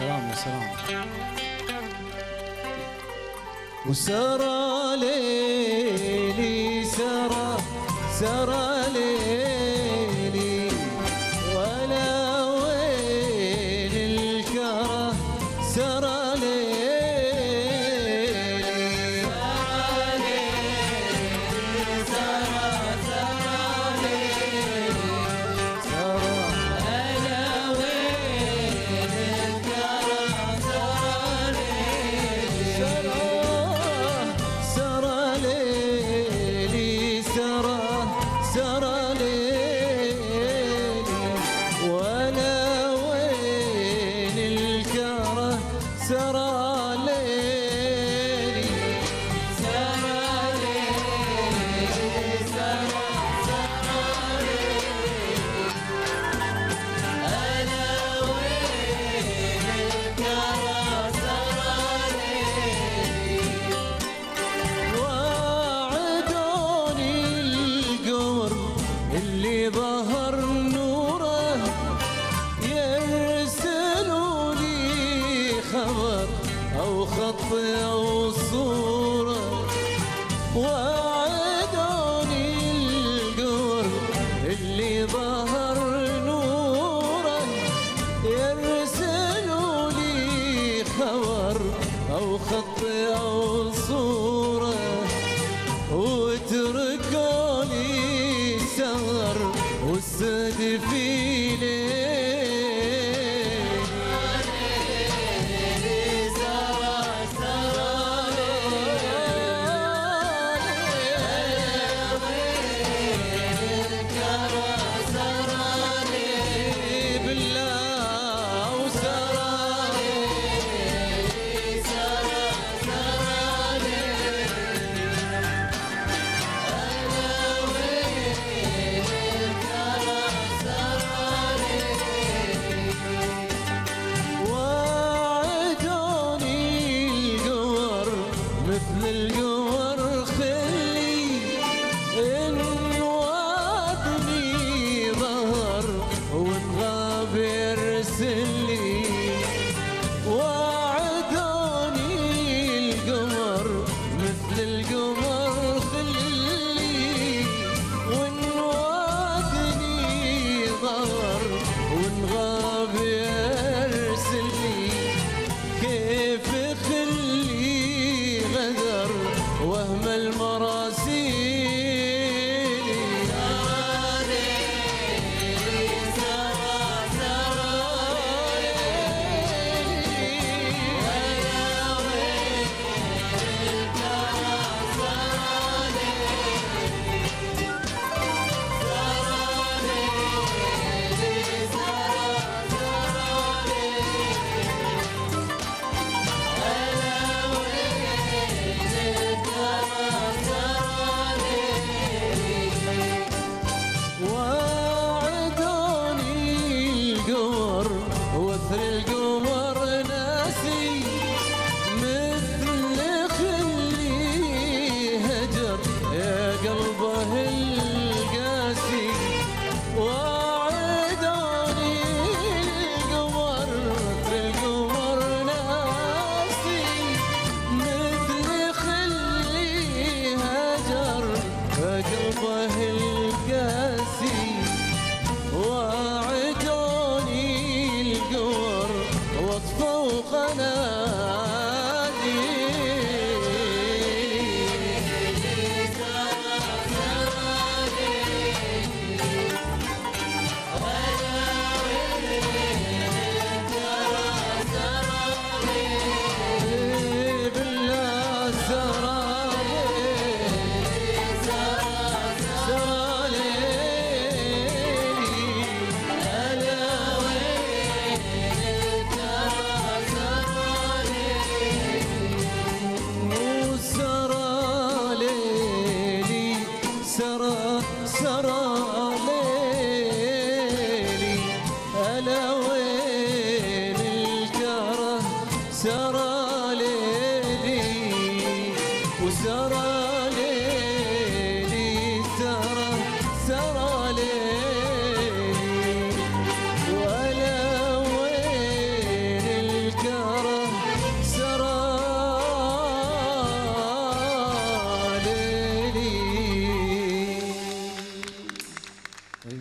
سلام يا سلام. وسرى ليلي سرى ليلي ولا وين الكره سرى ليلي سرى ليلي ولا وين الكره سرى ليلي سرى ليلي سرى ليلي ألا وين الكره سرى ليلي وعدوني القمر اللي ظهر نوره يرسلوا لي خبر أو خط أو صورة وعدوني القمر اللي ظهر نوره يرسلوا لي خبر أو خط أو صورة وتركوا لي سهر والسد في ليل مثل القمر خلي إن وعدني ظهر وإن غاب يرسلي وعدوني القمر مثل القمر خلي وإن وعدني ظهر وإن غاب يرسلي كيف خلي غدر وهم المراسيل وثر القمر ناسي مثل خلي هجر يا قلبه القاسي وعدوني القمر وثر القمر ناسي مثل خلي هجر يا قلبه القاسي وعدوني القمر واطفوا قناديل بالله سرى سرى ليلي ألا وين الكره سرى